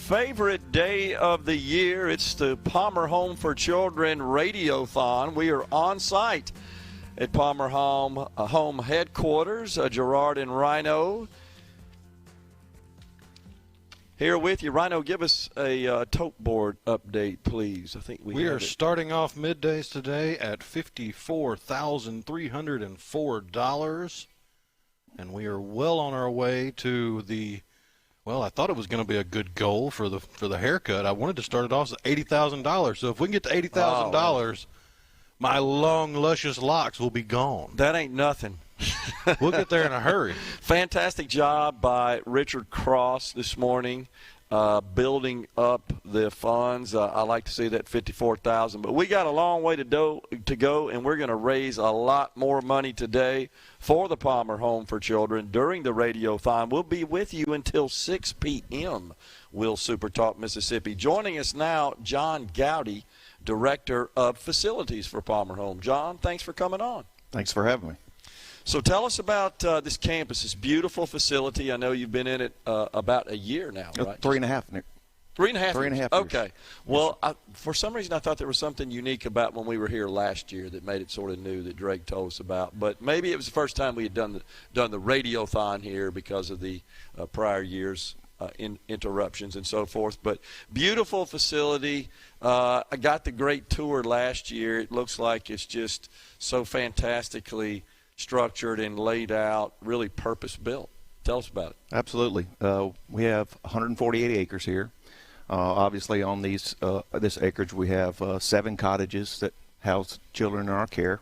favorite day of the year. It's the Palmer Home for Children Radiothon. We are on site at Palmer Home headquarters. Gerard and Rhino here with you. Rhino, give us a tote board update, please. I think we are starting off middays today at $54,304, and we are well on our way to the. Well, I thought it was going to be a good goal for the haircut. I wanted to start it off at $80,000. So if we can get to $80,000, my long, luscious locks will be gone. That ain't nothing. We'll get there in a hurry. Fantastic job by Richard Cross this morning, building up the funds. I like to see that $54,000. But we got a long way to go, and we're going to raise a lot more money today for the Palmer Home for Children during the Radiothon. We'll be with you until 6 p.m. Will SuperTalk Mississippi. Joining us now, John Goudy, Director of Facilities for Palmer Home. John, thanks for coming on. Thanks for having me. So tell us about this campus, this beautiful facility. I know you've been in it about a year now, right? 3.5, Nick. 3.5 3.5 years. Okay. Well, for some reason I thought there was something unique about when we were here last year that made it sort of new that Drake told us about. But maybe it was the first time we had done the radiothon here because of the prior years' interruptions and so forth. But beautiful facility. I got the great tour last year. It looks like it's just so fantastically structured and laid out, really purpose-built. Tell us about it. Absolutely. We have 148 acres here. Obviously, on this acreage, we have 7 cottages that house children in our care.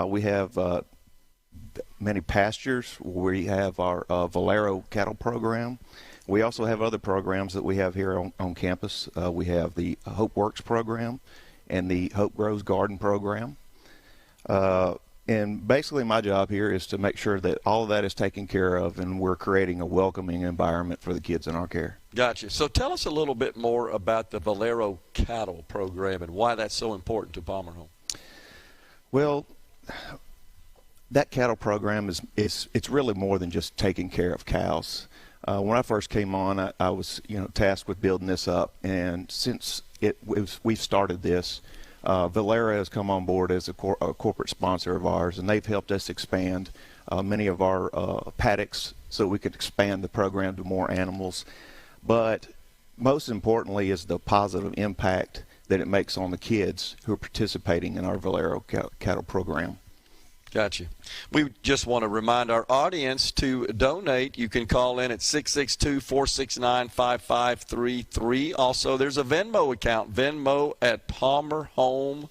We have many pastures. We have our Valero cattle program. We also have other programs that we have here on campus. We have the Hope Works program and the Hope Grows Garden program. And basically my job here is to make sure that all of that is taken care of and we're creating a welcoming environment for the kids in our care. Gotcha. So tell us a little bit more about the Valero cattle program and why that's so important to Palmer Home. Well, that cattle program it's really more than just taking care of cows. When I first came on, I was tasked with building this up, and since we've started this, Valera has come on board as a corporate sponsor of ours, and they've helped us expand many of our paddocks so we could expand the program to more animals. But most importantly is the positive impact that it makes on the kids who are participating in our Valero cattle program. Gotcha. We just want to remind our audience to donate. You can call in at 662-469-5533. Also, there's a Venmo account, Venmo at Palmer Home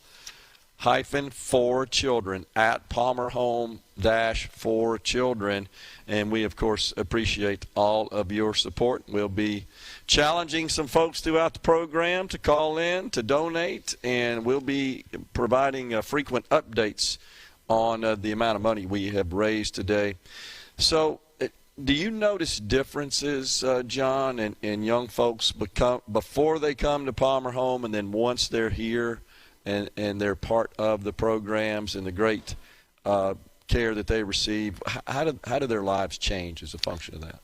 -for Children, at Palmer Home -for Children. And we, of course, appreciate all of your support. We'll be challenging some folks throughout the program to call in, to donate, and we'll be providing frequent updates on the amount of money we have raised today. So do you notice differences, John, in young folks before they come to Palmer Home and then once they're here and they're part of the programs and the great care that they receive? How do their lives change as a function of that?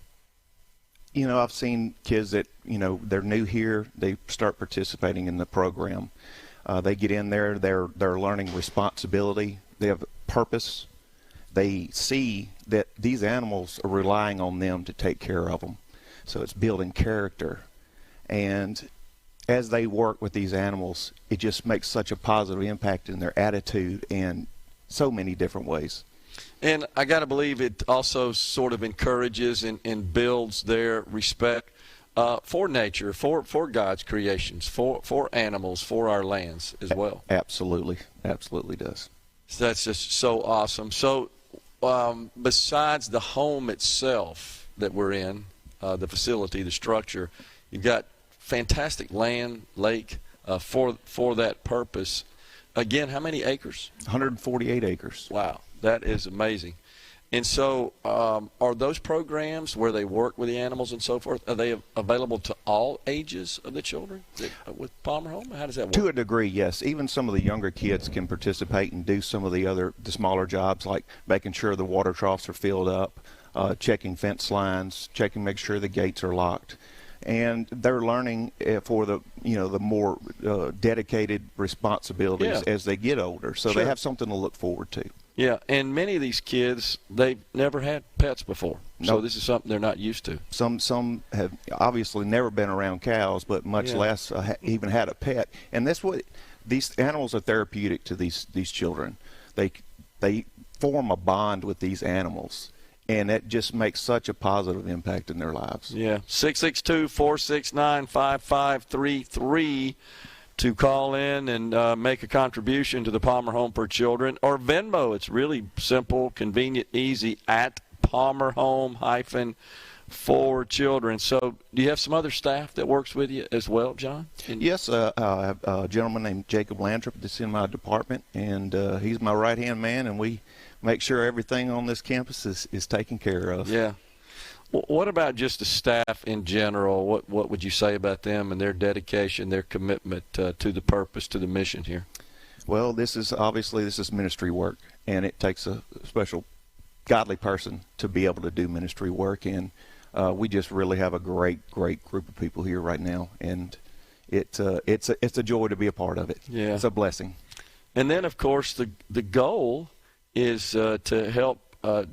I've seen kids that, they're new here. They start participating in the program. They get in there. They're learning responsibility. They have purpose. They see that these animals are relying on them to take care of them. So it's building character. And as they work with these animals, it just makes such a positive impact in their attitude in so many different ways. And I got to believe it also sort of encourages and builds their respect for nature, for God's creations, for animals, for our lands as well. Absolutely. Absolutely does. So that's just so awesome. So besides the home itself that we're in, the facility, the structure, you've got fantastic land, lake for that purpose. Again, how many acres? 148 acres. Wow, that is amazing. And so are those programs where they work with the animals and so forth, are they available to all ages of the children with Palmer Home? How does that work? To a degree, yes. Even some of the younger kids can participate and do some of the smaller jobs, like making sure the water troughs are filled up, checking fence lines, make sure the gates are locked. and they're learning for the more dedicated responsibilities as they get older. So Sure. they have something to look forward to. Yeah, and many of these kids, they've never had pets before. So Nope. this is something they're not used to. Some have obviously never been around cows, but much less even had a pet. And that's what these animals are therapeutic to these children. They form a bond with these animals, and it just makes such a positive impact in their lives. Yeah, 662-469-5533 to call in and make a contribution to the Palmer Home for Children, or Venmo. It's really simple, convenient, easy, at Palmer Home for Children. So do you have some other staff that works with you as well, John? Yes, I have a gentleman named Jacob Landrop that's in my department, and he's my right-hand man, and we make sure everything on this campus is taken care of. Yeah. What about just the staff in general? What would you say about them and their dedication, their commitment to the purpose, to the mission here? Well, this is ministry work, and it takes a special godly person to be able to do ministry work, and we just really have a great group of people here right now, and it's a joy to be a part of it. Yeah. It's a blessing. And then, of course, the goal is to help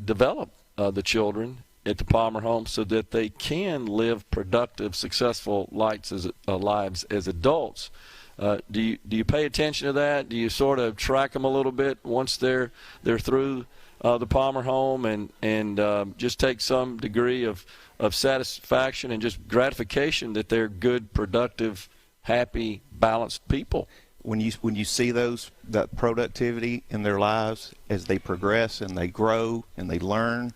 develop the children at the Palmer Home so that they can live productive, successful lives as adults. Do you pay attention to that? Do you sort of track them a little bit once they're through the Palmer Home and just take some degree of satisfaction and just gratification that they're good, productive, happy, balanced people? When you see that productivity in their lives as they progress and they grow and they learn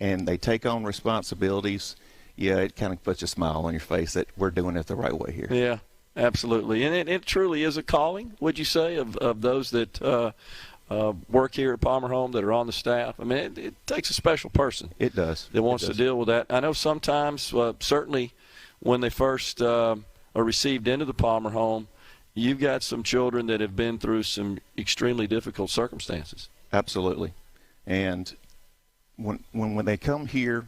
and they take on responsibilities, it kind of puts a smile on your face that we're doing it the right way here. Yeah, absolutely. And it truly is a calling, would you say, of those that work here at Palmer Home that are on the staff? I mean, it takes a special person. It does. That wants to deal with that. I know sometimes, certainly when they first are received into the Palmer Home, you've got some children that have been through some extremely difficult circumstances. Absolutely. And when they come here,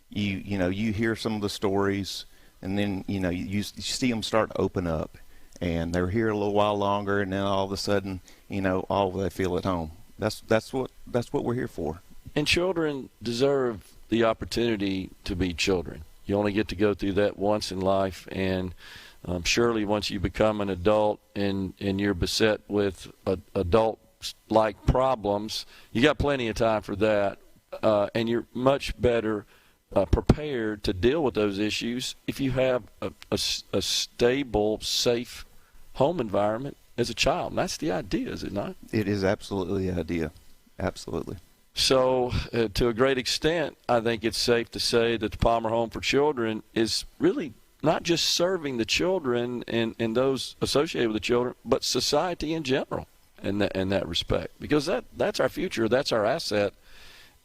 you hear some of the stories, and then you see them start to open up, and they're here a little while longer, and then all of a sudden, they feel at home. That's what we're here for. And children deserve the opportunity to be children. You only get to go through that once in life, and surely once you become an adult and you're beset with adult-like problems, you got plenty of time for that, and you're much better prepared to deal with those issues if you have a stable, safe home environment as a child. And that's the idea, is it not? It is absolutely the idea. Absolutely. So to a great extent, I think it's safe to say that the Palmer Home for Children is really not just serving the children and those associated with the children, but society in general in that respect. Because that's our future, that's our asset.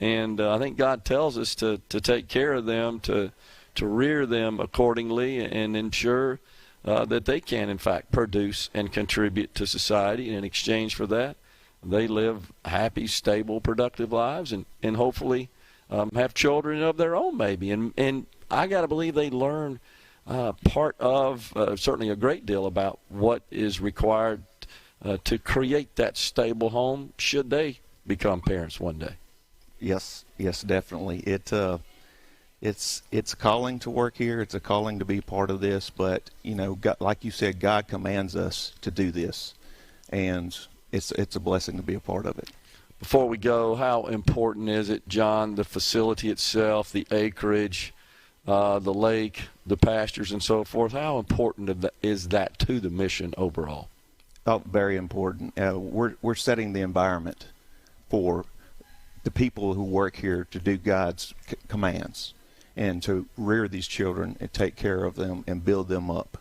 And I think God tells us to take care of them, to rear them accordingly, and ensure that they can, in fact, produce and contribute to society. And in exchange for that, they live happy, stable, productive lives, and hopefully have children of their own, maybe. And I got to believe they learn part of, certainly a great deal about what is required to create that stable home should they become parents one day. Yes, definitely. It's a calling to work here. It's a calling to be part of this. But God, like you said, God commands us to do this, and it's a blessing to be a part of it. Before we go, how important is it, John, the facility itself, the acreage, the lake, the pastures, and so forth? How important is that to the mission overall? Oh, very important. We're setting the environment for the people who work here to do God's commands and to rear these children and take care of them and build them up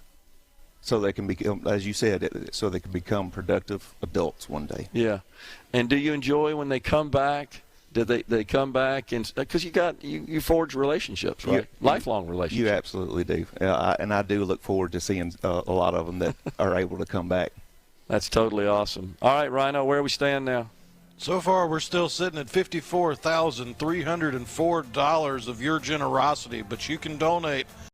so they can become, as you said, so they can become productive adults one day. Yeah. And do you enjoy when they come back? Do they come back? And because you forge relationships, right? Lifelong relationships. You absolutely do. And I do look forward to seeing a lot of them that are able to come back. That's totally awesome. All right, Rhino, where we stand now? So far, we're still sitting at $54,304 of your generosity, but you can donate